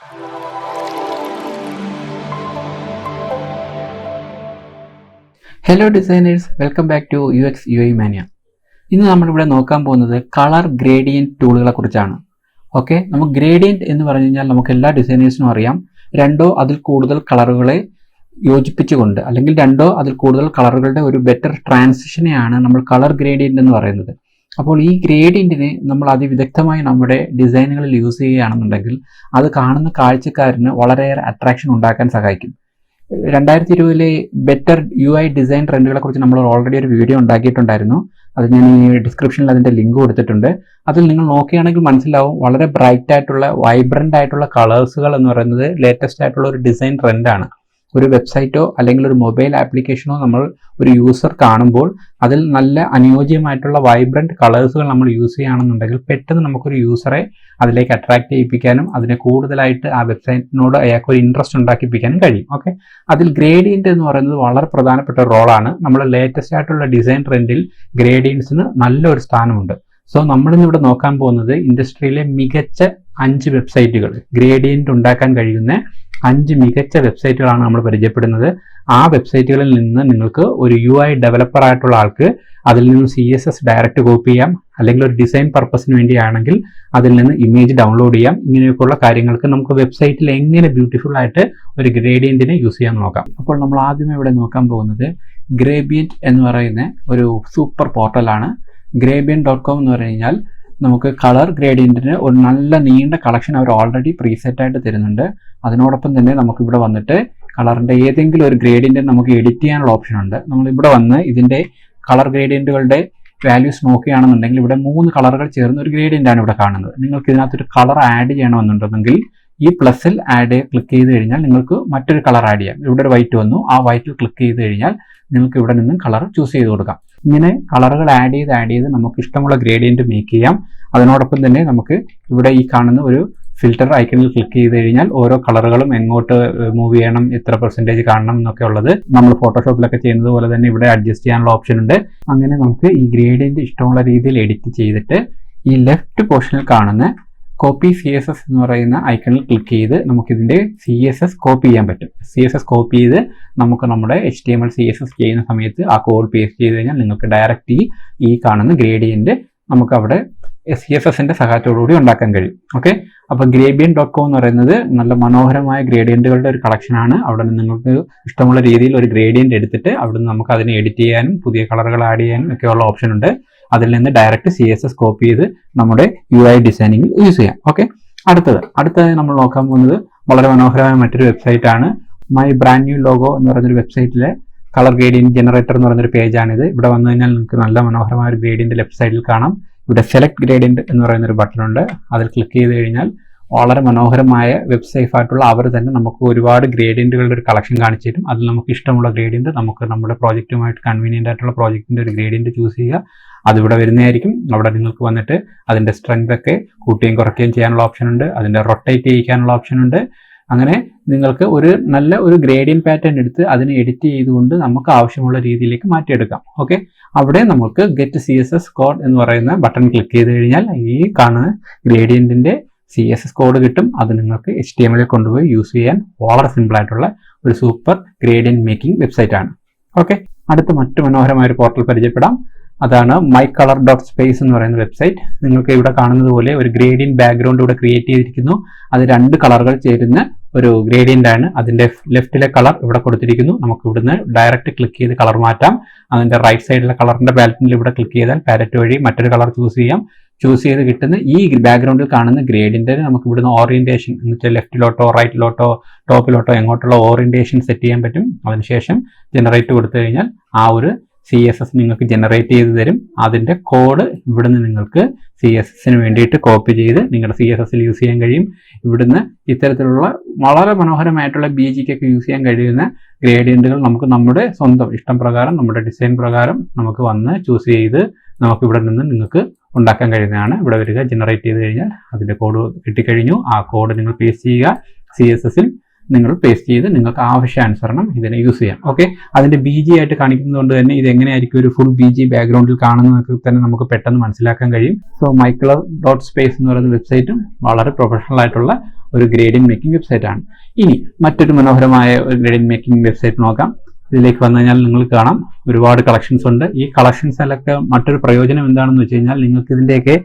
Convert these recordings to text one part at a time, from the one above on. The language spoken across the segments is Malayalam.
Hello designers, welcome back to uxuimania. ഇന്ന് നമ്മളിവിടെ നോക്കാൻ പോകുന്നത് കളർ ഗ്രേഡിയൻറ്റ് ടൂളുകളെ കുറിച്ചാണ്. ഓക്കെ, നമുക്ക് ഗ്രേഡിയൻറ്റ് എന്ന് പറഞ്ഞു കഴിഞ്ഞാൽ നമുക്ക് എല്ലാ ഡിസൈനേഴ്സിനും അറിയാം, രണ്ടോ അതിൽ കൂടുതൽ കളറുകളെ യോജിപ്പിച്ചുകൊണ്ട് അല്ലെങ്കിൽ രണ്ടോ അതിൽ കൂടുതൽ കളറുകളുടെ ഒരു ബെറ്റർ ട്രാൻസിഷനെയാണ് നമ്മൾ കളർ ഗ്രേഡിയൻറ്റ് എന്ന് പറയുന്നത്. അപ്പോൾ ഈ ഗ്രേഡിയൻറ്റിനെ നമ്മൾ അതിവിദഗ്ധമായി നമ്മുടെ ഡിസൈനുകളിൽ യൂസ് ചെയ്യുകയാണെന്നുണ്ടെങ്കിൽ അത് കാണുന്ന കാഴ്ചക്കാരന് വളരെയേറെ അട്രാക്ഷൻ ഉണ്ടാക്കാൻ സഹായിക്കും. 2020 ബെറ്റർ UI ഡിസൈൻ ട്രെൻഡുകളെ കുറിച്ച് നമ്മൾ ഓൾറെഡി ഒരു വീഡിയോ ഉണ്ടാക്കിയിട്ടുണ്ടായിരുന്നു. അത് ഞാൻ ഈ ഡിസ്ക്രിപ്ഷനിൽ അതിൻ്റെ ലിങ്ക് കൊടുത്തിട്ടുണ്ട്. അതിൽ നിങ്ങൾ നോക്കുകയാണെങ്കിൽ മനസ്സിലാവും, വളരെ ബ്രൈറ്റ് ആയിട്ടുള്ള വൈബ്രൻ്റ് ആയിട്ടുള്ള കളേഴ്സുകൾ എന്ന് പറയുന്നത് ലേറ്റസ്റ്റ് ആയിട്ടുള്ള ഒരു ഡിസൈൻ ട്രെൻഡാണ്. ഒരു വെബ്സൈറ്റോ അല്ലെങ്കിൽ ഒരു മൊബൈൽ ആപ്ലിക്കേഷനോ നമ്മൾ ഒരു യൂസർ കാണുമ്പോൾ അതിൽ നല്ല അനുയോജ്യമായിട്ടുള്ള വൈബ്രൻറ്റ് കളേഴ്സുകൾ നമ്മൾ യൂസ് ചെയ്യുകയാണെന്നുണ്ടെങ്കിൽ പെട്ടെന്ന് നമുക്കൊരു യൂസറെ അതിലേക്ക് അട്രാക്ട് ചെയ്യിപ്പിക്കാനും അതിനെ കൂടുതലായിട്ട് ആ വെബ്സൈറ്റിനോട് അയാൾക്കൊരു ഇൻട്രസ്റ്റ് ഉണ്ടാക്കിപ്പിക്കാനും കഴിയും. ഓക്കെ, അതിൽ ഗ്രേഡിയൻറ്റ് എന്ന് പറയുന്നത് വളരെ പ്രധാനപ്പെട്ട റോളാണ്. നമ്മൾ ലേറ്റസ്റ്റ് ആയിട്ടുള്ള ഡിസൈൻ ട്രെൻഡിൽ ഗ്രേഡിയൻസിന് നല്ലൊരു സ്ഥാനമുണ്ട്. സോ നമ്മളിന്നിവിടെ നോക്കാൻ പോകുന്നത് ഇൻഡസ്ട്രിയിലെ മികച്ച 5 വെബ്സൈറ്റുകൾ, ഗ്രേഡിയൻറ്റ് ഉണ്ടാക്കാൻ കഴിയുന്ന 5 മികച്ച വെബ്സൈറ്റുകളാണ് നമ്മൾ പരിചയപ്പെടുന്നത്. ആ വെബ്സൈറ്റുകളിൽ നിന്ന് നിങ്ങൾക്ക് ഒരു UI ഡെവലപ്പർ ആയിട്ടുള്ള ആൾക്ക് അതിൽ നിന്ന് CSS ഡയറക്റ്റ് കോപ്പി ചെയ്യാം, അല്ലെങ്കിൽ ഒരു ഡിസൈൻ പർപ്പസിന് വേണ്ടിയാണെങ്കിൽ അതിൽ നിന്ന് ഇമേജ് ഡൗൺലോഡ് ചെയ്യാം. ഇങ്ങനെയൊക്കെയുള്ള കാര്യങ്ങൾക്ക് നമുക്ക് വെബ്സൈറ്റിൽ എങ്ങനെ ബ്യൂട്ടിഫുൾ ആയിട്ട് ഒരു ഗ്രേഡിയൻറ്റിനെ യൂസ് ചെയ്യാൻ നോക്കാം. അപ്പോൾ നമ്മൾ ആദ്യമേ ഇവിടെ നോക്കാൻ പോകുന്നത് ഗ്രേഡിയൻറ്റ് എന്ന് പറയുന്ന ഒരു സൂപ്പർ പോർട്ടലാണ്. gradient.com എന്ന് പറഞ്ഞു കഴിഞ്ഞാൽ നമുക്ക് കളർ ഗ്രേഡിയൻറ്റിന് ഒരു നല്ല നീണ്ട കളക്ഷൻ അവർ ഓൾറെഡി പ്രീസെറ്റ് ആയിട്ട് തരുന്നുണ്ട്. അതിനോടൊപ്പം തന്നെ നമുക്കിവിടെ വന്നിട്ട് കളറിൻ്റെ ഏതെങ്കിലും ഒരു ഗ്രേഡിയൻറ്റ് നമുക്ക് എഡിറ്റ് ചെയ്യാനുള്ള ഓപ്ഷൻ ഉണ്ട്. നമ്മളിവിടെ വന്ന് ഇതിൻ്റെ കളർ ഗ്രേഡിയൻറ്റുകളുടെ വാല്യൂസ് നോക്കുകയാണെന്നുണ്ടെങ്കിൽ ഇവിടെ 3 കളറുകൾ ചേർന്ന ഒരു ഗ്രേഡിയൻ്റ് ആണ് ഇവിടെ കാണുന്നത്. നിങ്ങൾക്ക് ഇതിനകത്തൊരു കളർ ആഡ് ചെയ്യണമെന്നുണ്ടെങ്കിൽ ഈ പ്ലസിൽ ക്ലിക്ക് ചെയ്ത് കഴിഞ്ഞാൽ നിങ്ങൾക്ക് മറ്റൊരു കളർ ആഡ് ചെയ്യാം. ഇവിടെ ഒരു വൈറ്റ് വന്നു, ആ വൈറ്റിൽ ക്ലിക്ക് ചെയ്ത് കഴിഞ്ഞാൽ നിങ്ങൾക്ക് ഇവിടെ നിന്നും കളർ ചൂസ് ചെയ്ത് കൊടുക്കാം. ഇങ്ങനെ കളറുകൾ ആഡ് ചെയ്ത് നമുക്ക് ഇഷ്ടമുള്ള ഗ്രേഡിയൻറ്റ് മേക്ക് ചെയ്യാം. അതിനോടൊപ്പം തന്നെ നമുക്ക് ഇവിടെ ഈ കാണുന്ന ഒരു ഫിൽറ്റർ ഐക്കണിൽ ക്ലിക്ക് ചെയ്ത് കഴിഞ്ഞാൽ ഓരോ കളറുകളും എങ്ങോട്ട് മൂവ് ചെയ്യണം, എത്ര പെർസെൻറ്റേജ് കാണണം എന്നൊക്കെ ഉള്ളത് നമ്മൾ ഫോട്ടോഷോപ്പിലൊക്കെ ചെയ്യുന്നത് പോലെ തന്നെ ഇവിടെ അഡ്ജസ്റ്റ് ചെയ്യാനുള്ള ഓപ്ഷൻ ഉണ്ട്. അങ്ങനെ നമുക്ക് ഈ ഗ്രേഡിയൻറ്റ് ഇഷ്ടമുള്ള രീതിയിൽ എഡിറ്റ് ചെയ്തിട്ട് ഈ ലെഫ്റ്റ് പോർഷനിൽ കാണുന്ന കോപ്പി CSS എന്ന് പറയുന്ന ഐക്കണിൽ ക്ലിക്ക് ചെയ്ത് നമുക്കിതിൻ്റെ CSS കോപ്പി ചെയ്യാൻ പറ്റും. CSS കോപ്പി ചെയ്ത് നമുക്ക് നമ്മുടെ HTML CSS ചെയ്യുന്ന സമയത്ത് ആ കോഡ് പേസ്റ്റ് ചെയ്ത് കഴിഞ്ഞാൽ നിങ്ങൾക്ക് ഡയറക്റ്റ് ഈ കാണുന്ന ഗ്രേഡിയൻറ്റ് നമുക്ക് അവിടെ CSSൻ്റെ സഹായത്തോടുകൂടി ഉണ്ടാക്കാൻ കഴിയും. ഓക്കെ, അപ്പോൾ gradient.com എന്ന് പറയുന്നത് നല്ല മനോഹരമായ ഗ്രേഡിയൻറ്റുകളുടെ ഒരു കളക്ഷനാണ്. അവിടെ നിന്ന് നിങ്ങൾക്ക് ഇഷ്ടമുള്ള രീതിയിൽ ഒരു ഗ്രേഡിയൻറ്റ് എടുത്തിട്ട് അവിടെ നിന്ന് നമുക്ക് അതിനെ എഡിറ്റ് ചെയ്യാനും പുതിയ കളറുകൾ ആഡ് ചെയ്യാനും ഒക്കെയുള്ള ഓപ്ഷൻ ഉണ്ട്. അതിൽ നിന്ന് ഡയറക്റ്റ് CSS കോപ്പി ചെയ്ത് നമ്മുടെ UI ഡിസൈനിങ്ങിൽ യൂസ് ചെയ്യാം. ഓക്കെ, അടുത്തതായി നമ്മൾ നോക്കാൻ പോകുന്നത് വളരെ മനോഹരമായ മറ്റൊരു വെബ്സൈറ്റ് ആണ്. മൈ ബ്രാൻഡ് ന്യൂ ലോഗോ എന്ന് പറയുന്നൊരു വെബ്സൈറ്റിലെ കളർ ഗ്രേഡിയൻറ്റ് ജനറേറ്റർ എന്ന് പറയുന്നൊരു പേജാണിത്. ഇവിടെ വന്നു കഴിഞ്ഞാൽ നിങ്ങൾക്ക് നല്ല മനോഹരമായ ഒരു ഗ്രേഡിയൻറ്റ് ലെഫ്റ്റ് സൈഡിൽ കാണാം. ഇവിടെ സെലക്ട് ഗ്രേഡിയൻറ്റ് എന്ന് പറയുന്നൊരു ബട്ടൺ ഉണ്ട്. അതിൽ ക്ലിക്ക് ചെയ്ത് കഴിഞ്ഞാൽ വളരെ മനോഹരമായ വെബ്സൈറ്റ് ആയിട്ടുള്ള അവർ തന്നെ നമുക്ക് ഒരുപാട് ഗ്രേഡിയൻറ്റുകളുടെ ഒരു കളക്ഷൻ കാണിച്ചു തരും. അതിൽ നമുക്ക് ഇഷ്ടമുള്ള ഗ്രേഡിയൻറ്റ് നമുക്ക് നമ്മുടെ പ്രോജക്റ്റുമായിട്ട് കൺവീനിയൻ്റ് ആയിട്ടുള്ള പ്രോജക്റ്റിൻ്റെ ഒരു ഗ്രേഡിയൻറ്റ് ചൂസ് ചെയ്യുക. അതിവിടെ വരുന്നതായിരിക്കും. അവിടെ നിങ്ങൾക്ക് വന്നിട്ട് അതിൻ്റെ സ്ട്രെങ്ത് ഒക്കെ കൂട്ടുകയും കുറയ്ക്കുകയും ചെയ്യാനുള്ള ഓപ്ഷൻ ഉണ്ട്. അതിൻ്റെ റൊട്ടേറ്റ് ചെയ്യിക്കാനുള്ള ഓപ്ഷൻ ഉണ്ട്. അങ്ങനെ നിങ്ങൾക്ക് നല്ല ഒരു ഗ്രേഡിയൻറ്റ് പാറ്റേൺ എടുത്ത് അതിനെ എഡിറ്റ് ചെയ്തുകൊണ്ട് നമുക്ക് ആവശ്യമുള്ള രീതിയിലേക്ക് മാറ്റിയെടുക്കാം. ഓക്കെ, അവിടെ നമുക്ക് ഗെറ്റ് CSS കോഡ് എന്ന് പറയുന്ന ബട്ടൺ ക്ലിക്ക് ചെയ്ത് കഴിഞ്ഞാൽ ഈ കാണുന്ന ഗ്രേഡിയൻറ്റിൻ്റെ CSS കോഡ് കിട്ടും. അത് നിങ്ങൾക്ക് HTML കൊണ്ടുപോയി യൂസ് ചെയ്യാൻ വളരെ സിമ്പിൾ ആയിട്ടുള്ള ഒരു സൂപ്പർ ഗ്രേഡിയൻറ്റ് മേക്കിംഗ് വെബ്സൈറ്റ് ആണ്. ഓക്കെ, മറ്റു മനോഹരമായ ഒരു പോർട്ടൽ പരിചയപ്പെടാം. അതാണ് mycolor.space എന്ന് പറയുന്ന വെബ്സൈറ്റ്. നിങ്ങൾക്ക് ഇവിടെ കാണുന്നത് പോലെ ഒരു ഗ്രേഡിയൻറ്റ് ബാക്ക്ഗ്രൗണ്ട് ഇവിടെ ക്രിയേറ്റ് ചെയ്തിരിക്കുന്നു. അത് 2 കളറുകൾ ചേരുന്ന ഒരു ഗ്രേഡിയൻ്റ് ആണ്. അതിൻ്റെ ലെഫ്റ്റിലെ കളർ ഇവിടെ കൊടുത്തിരിക്കുന്നു. നമുക്ക് ഇവിടുന്ന് ഡയറക്റ്റ് ക്ലിക്ക് ചെയ്ത് കളർ മാറ്റാം. അതിൻ്റെ റൈറ്റ് സൈഡിലെ കളറിൻ്റെ പാലറ്റിൽ ഇവിടെ ക്ലിക്ക് ചെയ്താൽ പാലറ്റ് വഴി മറ്റൊരു കളർ ചൂസ് ചെയ്യാം. ചൂസ് ചെയ്ത് കിട്ടുന്ന ഈ ബാക്ക്ഗ്രൗണ്ടിൽ കാണുന്ന ഗ്രേഡിയൻറ്റിന് നമുക്ക് ഇവിടുന്ന് ഓറിയൻറ്റേഷൻ എന്ന് വെച്ചാൽ ലെഫ്റ്റിലോട്ടോ റൈറ്റിലോട്ടോ ടോപ്പിലോട്ടോ എങ്ങോട്ടുള്ള ഓറിയൻറ്റേഷൻ സെറ്റ് ചെയ്യാൻ പറ്റും. അതിനുശേഷം ജനറേറ്റ് കൊടുത്തു കഴിഞ്ഞാൽ ആ ഒരു CSS നിങ്ങൾക്ക് ജനറേറ്റ് ചെയ്ത് തരും. അതിൻ്റെ കോഡ് ഇവിടുന്ന് നിങ്ങൾക്ക് CSSന് വേണ്ടിയിട്ട് കോപ്പി ചെയ്ത് നിങ്ങളുടെ CSSൽ യൂസ് ചെയ്യാൻ കഴിയും. ഇവിടുന്ന് ഇത്തരത്തിലുള്ള വളരെ മനോഹരമായിട്ടുള്ള BGക്കൊക്കെ യൂസ് ചെയ്യാൻ കഴിയുന്ന ഗ്രേഡിയൻറ്റുകൾ നമുക്ക് നമ്മുടെ സ്വന്തം ഇഷ്ടം പ്രകാരം നമ്മുടെ ഡിസൈൻ പ്രകാരം നമുക്ക് വന്ന് ചൂസ് ചെയ്ത് നമുക്ക് ഇവിടെ നിന്ന് നിങ്ങൾക്ക് ഉണ്ടാക്കാൻ കഴിയുന്നതാണ്. ഇവിടെ വരിക, ജനറേറ്റ് ചെയ്ത് കഴിഞ്ഞാൽ അതിൻ്റെ കോഡ് കിട്ടിക്കഴിഞ്ഞു. ആ കോഡ് നിങ്ങൾ പേസ്റ്റ് ചെയ്യുക. CSSൽ നിങ്ങൾ പേസ്റ്റ് ചെയ്ത് നിങ്ങൾക്ക് ആവശ്യാനുസരണം ഇതിനെ യൂസ് ചെയ്യാം. ഓക്കെ, അതിന്റെ BG ആയിട്ട് കാണിക്കുന്നതുകൊണ്ട് തന്നെ ഇത് എങ്ങനെയായിരിക്കും ഒരു ഫുൾ BG ബാക്ക്ഗ്രൗണ്ടിൽ കാണുന്നതൊക്കെ തന്നെ നമുക്ക് പെട്ടെന്ന് മനസ്സിലാക്കാൻ കഴിയും. സോ mycolor.space എന്ന് പറയുന്ന വെബ്സൈറ്റും വളരെ പ്രൊഫഷണൽ ആയിട്ടുള്ള ഒരു ഗ്രേഡിയന്റ് മേക്കിംഗ് വെബ്സൈറ്റ് ആണ്. ഇനി മറ്റൊരു മനോഹരമായ ഒരു ഗ്രേഡിയന്റ് മേക്കിംഗ് വെബ്സൈറ്റ് നോക്കാം. ഇതിലേക്ക് വന്നു കഴിഞ്ഞാൽ നിങ്ങൾക്ക് കാണാം ഒരുപാട് കളക്ഷൻസ് ഉണ്ട്. ഈ കളക്ഷൻസിലൊക്കെ മറ്റൊരു പ്രയോജനം എന്താണെന്ന് വെച്ച് കഴിഞ്ഞാൽ നിങ്ങൾക്ക് ഇതിന്റെയൊക്കെ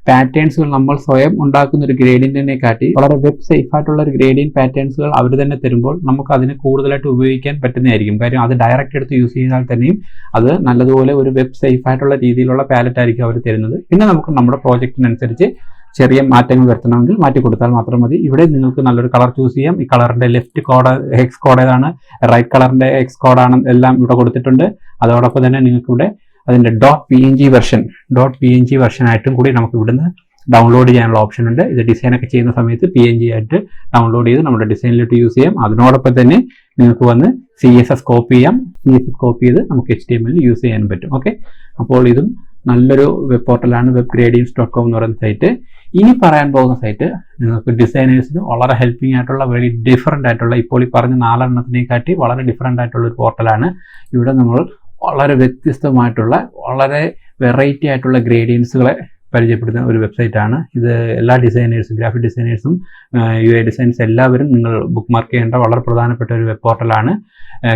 പാറ്റേൺസുകൾ നമ്മൾ സ്വയം ഉണ്ടാക്കുന്ന ഒരു ഗ്രേഡിയന്റിനെ കാട്ടി വളരെ വെബ് സേഫ് ആയിട്ടുള്ള ഒരു ഗ്രേഡിയന്റ് പാറ്റേൺസുകൾ അവർ തന്നെ തരുമ്പോൾ നമുക്ക് അതിനെ കൂടുതലായിട്ട് ഉപയോഗിക്കാൻ പറ്റുന്നതായിരിക്കും. കാര്യം അത് ഡയറക്റ്റ് എടുത്ത് യൂസ് ചെയ്താൽ തന്നെയും അത് നല്ലതുപോലെ ഒരു വെബ് സേഫ് ആയിട്ടുള്ള രീതിയിലുള്ള പാലറ്റ് ആയിരിക്കും അവർ തരുന്നത്. പിന്നെ നമുക്ക് നമ്മുടെ പ്രോജക്റ്റിനനുസരിച്ച് ചെറിയ മാറ്റങ്ങൾ വരുത്തണമെങ്കിൽ മാറ്റി കൊടുത്താൽ മാത്രം മതി. ഇവിടെ നിങ്ങൾക്ക് നല്ലൊരു കളർ ചൂസ് ചെയ്യാം. ഈ കളറിന്റെ ലെഫ്റ്റ് കോഡ് ഹെക്സ് കോഡ് ഏതാണ്, റൈറ്റ് കളറിന്റെ എക്സ് കോഡാണ് എല്ലാം ഇവിടെ കൊടുത്തിട്ടുണ്ട്. അതോടൊപ്പം തന്നെ നിങ്ങൾക്ക് ഇവിടെ അതിന്റെ .png വെർഷൻ ആയിട്ടും കൂടി നമുക്ക് ഇവിടുന്ന് ഡൗൺലോഡ് ചെയ്യാനുള്ള ഓപ്ഷൻ ഉണ്ട്. ഇത് ഡിസൈൻ ഒക്കെ ചെയ്യുന്ന സമയത്ത് PNG ആയിട്ട് ഡൗൺലോഡ് ചെയ്ത് നമ്മുടെ ഡിസൈനിലോട്ട് യൂസ് ചെയ്യാം. അതിനോടൊപ്പം തന്നെ നിങ്ങൾക്ക് വന്ന് CSS കോപ്പി ചെയ്യാം. CSS കോപ്പി ചെയ്ത് നമുക്ക് HTML യൂസ് ചെയ്യാൻ പറ്റും. ഓക്കെ, അപ്പോൾ ഇതും നല്ലൊരു വെബ് പോർട്ടലാണ് webgradients.com എന്ന് പറയുന്ന സൈറ്റ്. ഇനി പറയാൻ പോകുന്ന സൈറ്റ് നിങ്ങൾക്ക് ഡിസൈനേഴ്സിന് വളരെ ഹെൽപ്പിംഗ് ആയിട്ടുള്ള വെരി ഡിഫറെന്റ് ആയിട്ടുള്ള ഇപ്പോൾ ഈ പറഞ്ഞ 4 എണ്ണത്തിനെക്കാട്ടി വളരെ ഡിഫറെന്റ് ആയിട്ടുള്ള ഒരു പോർട്ടലാണ്. ഇവിടെ നമ്മൾ വളരെ വ്യത്യസ്തമായിട്ടുള്ള വളരെ വെറൈറ്റി ആയിട്ടുള്ള ഗ്രേഡിയൻസുകളെ പരിചയപ്പെടുന്ന ഒരു വെബ്സൈറ്റ് ആണ്. ഇത് എല്ലാ ഡിസൈനേഴ്സും ഗ്രാഫിക് ഡിസൈനേഴ്സും UI ഡിസൈൻസ് എല്ലാവരും നിങ്ങൾ ബുക്ക് മാർക്ക് ചെയ്യേണ്ട വളരെ പ്രധാനപ്പെട്ട ഒരു വെബ് പോർട്ടലാണ്.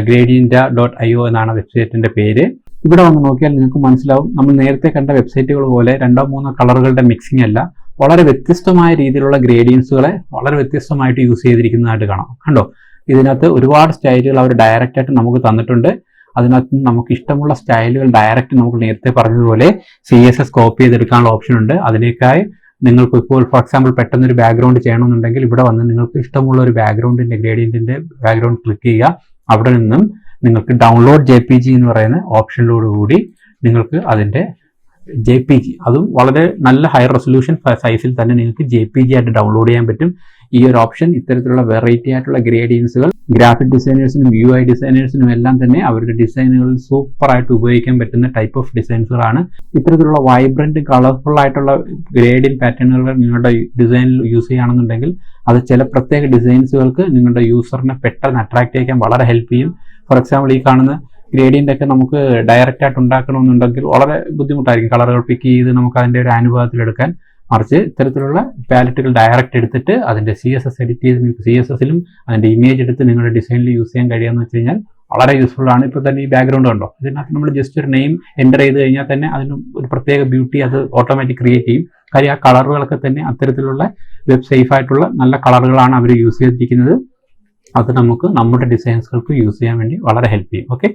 gradient.io എന്നാണ് വെബ്സൈറ്റിന്റെ പേര്. ഇവിടെ വന്ന് നോക്കിയാൽ നിങ്ങൾക്ക് മനസ്സിലാവും നമ്മൾ നേരത്തെ കണ്ട വെബ്സൈറ്റുകൾ പോലെ 2-3 കളറുകളുടെ മിക്സിംഗ് അല്ല, വളരെ വ്യത്യസ്തമായ രീതിയിലുള്ള ഗ്രേഡിയൻസുകളെ വളരെ വ്യത്യസ്തമായിട്ട് യൂസ് ചെയ്തിരിക്കുന്നതായിട്ട് കാണാം. കണ്ടോ, ഇതിനകത്ത് ഒരുപാട് സ്റ്റൈലുകൾ അവർ ഡയറക്റ്റ് ആയിട്ട് നമുക്ക് തന്നിട്ടുണ്ട്. അതിനകത്ത് നമുക്ക് ഇഷ്ടമുള്ള സ്റ്റൈലുകൾ ഡയറക്റ്റ് നമുക്ക് നേരത്തെ പറഞ്ഞതുപോലെ CSS കോപ്പി ചെയ്തെടുക്കാനുള്ള ഓപ്ഷൻ ഉണ്ട്. അതിനേക്കായി നിങ്ങൾക്ക് ഇപ്പോൾ ഫോർ എക്സാമ്പിൾ പെട്ടെന്നൊരു ബാക്ക്ഗ്രൗണ്ട് ചെയ്യണമെന്നുണ്ടെങ്കിൽ ഇവിടെ വന്ന് നിങ്ങൾക്ക് ഇഷ്ടമുള്ള ഒരു ബാക്ക്ഗ്രൗണ്ടിന്റെ ഗ്രേഡിയന്റിന്റെ ബാക്ക്ഗ്രൗണ്ട് ക്ലിക്ക് ചെയ്യുക. അവിടെ നിന്നും നിങ്ങൾക്ക് ഡൗൺലോഡ് JPG എന്ന് പറയുന്ന ഓപ്ഷനിലോടുകൂടി നിങ്ങൾക്ക് അതിന്റെ JPG, അതും വളരെ നല്ല ഹൈ റെസൊല്യൂഷൻ സൈസിൽ തന്നെ നിങ്ങൾക്ക് JPG ആയിട്ട് ഡൗൺലോഡ് ചെയ്യാൻ പറ്റും. ഈ ഒരു ഓപ്ഷൻ ഇത്തരത്തിലുള്ള വെറൈറ്റി ആയിട്ടുള്ള ഗ്രേഡിയൻസുകൾ ഗ്രാഫിക് ഡിസൈനേഴ്സിനും UI ഡിസൈനേഴ്സിനും എല്ലാം തന്നെ അവരുടെ ഡിസൈനുകളിൽ സൂപ്പർ ആയിട്ട് ഉപയോഗിക്കാൻ പറ്റുന്ന ടൈപ്പ് ഓഫ് ഡിസൈൻസുകളാണ്. ഇത്തരത്തിലുള്ള വൈബ്രന്റ് കളർഫുൾ ആയിട്ടുള്ള ഗ്രേഡിയന്റ് പാറ്റേണുകൾ നിങ്ങളുടെ ഡിസൈനിൽ യൂസ് ചെയ്യുകയാണെന്നുണ്ടെങ്കിൽ അത് ചില പ്രത്യേക ഡിസൈൻസുകൾക്ക് നിങ്ങളുടെ യൂസറിനെ പെട്ടെന്ന് അട്രാക്ട് ചെയ്യാൻ വളരെ ഹെൽപ്പ് ചെയ്യും. ഫോർ എക്സാമ്പിൾ ഈ കാണുന്ന ഗ്രേഡിയന്റ് ഒക്കെ നമുക്ക് ഡയറക്റ്റ് ആയിട്ട് ഉണ്ടാക്കണമെന്നുണ്ടെങ്കിൽ വളരെ ബുദ്ധിമുട്ടായിരിക്കും കളറുകൾ പിക്ക് ചെയ്ത് നമുക്ക് അതിന്റെ ഒരു അനുഭവത്തിലെടുക്കാൻ. മറിച്ച് ഇത്തരത്തിലുള്ള പാലറ്റുകൾ ഡയറക്റ്റ് എടുത്തിട്ട് അതിന്റെ CSS എഡിറ്റ് ചെയ്ത് നിങ്ങൾക്ക് CSSലും അതിന്റെ ഇമേജ് എടുത്ത് നിങ്ങളുടെ ഡിസൈനിൽ യൂസ് ചെയ്യാൻ കഴിയുമെന്ന് വെച്ച് കഴിഞ്ഞാൽ വളരെ യൂസ്ഫുൾ ആണ്. ഇപ്പോൾ തന്നെ ഈ ബാക്ക്ഗ്രൗണ്ട് ഉണ്ടോ, ഇതിനകത്ത് നമ്മൾ ജസ്റ്റ് ഒരു നെയിം എൻ്റർ ചെയ്ത് കഴിഞ്ഞാൽ തന്നെ അതിന് ഒരു പ്രത്യേക ബ്യൂട്ടി അത് ഓട്ടോമാറ്റിക് ക്രിയേറ്റ് ചെയ്യും. കാര്യം ആ കളറുകളൊക്കെ തന്നെ അത്തരത്തിലുള്ള വെബ് സേഫ് ആയിട്ടുള്ള നല്ല കളറുകളാണ് അവർ യൂസ് ചെയ്തിരിക്കുന്നത്. അത് നമുക്ക് നമ്മുടെ ഡിസൈൻസുകൾക്ക് യൂസ് ചെയ്യാൻ വേണ്ടി വളരെ ഹെൽപ്പ് ചെയ്യും. ഓക്കെ,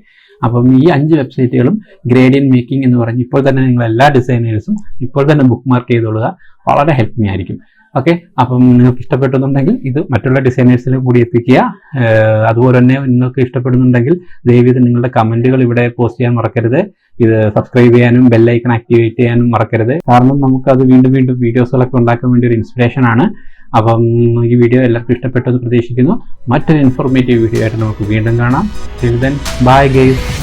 അപ്പം ഈ 5 വെബ്സൈറ്റുകളും ഗ്രേഡിയന്റ് മേക്കിംഗ് എന്ന് പറഞ്ഞ് ഇപ്പോൾ തന്നെ നിങ്ങൾ എല്ലാ ഡിസൈനേഴ്സും ഇപ്പോൾ തന്നെ ബുക്ക് മാർക്ക് ചെയ്തോളുക, വളരെ ഹെൽപ്പിംഗ് ആയിരിക്കും. ഓക്കെ, അപ്പം നിങ്ങൾക്ക് ഇഷ്ടപ്പെട്ടെന്നുണ്ടെങ്കിൽ ഇത് മറ്റുള്ള ഡിസൈനേഴ്സിനും കൂടി എത്തിക്കുക. അതുപോലെ തന്നെ നിങ്ങൾക്ക് ഇഷ്ടപ്പെടുന്നുണ്ടെങ്കിൽ ദയവേത് നിങ്ങളുടെ കമന്റുകൾ ഇവിടെ പോസ്റ്റ് ചെയ്യാൻ മറക്കരുത്. ഇത് സബ്സ്ക്രൈബ് ചെയ്യാനും ബെല്ലൈക്കൺ ആക്ടിവേറ്റ് ചെയ്യാനും മറക്കരുത്. കാരണം നമുക്കത് വീണ്ടും വീഡിയോസുകളൊക്കെ ഉണ്ടാക്കാൻ വേണ്ടി ഒരു ഇൻസ്പിറേഷൻ ആണ്. അപ്പം ഈ വീഡിയോ എല്ലാവർക്കും ഇഷ്ടപ്പെട്ടെന്ന് പ്രതീക്ഷിക്കുന്നു. മറ്റൊരു ഇൻഫോർമേറ്റീവ് വീഡിയോ ആയിട്ട് നമുക്ക് വീണ്ടും കാണാം. Till then, bye guys.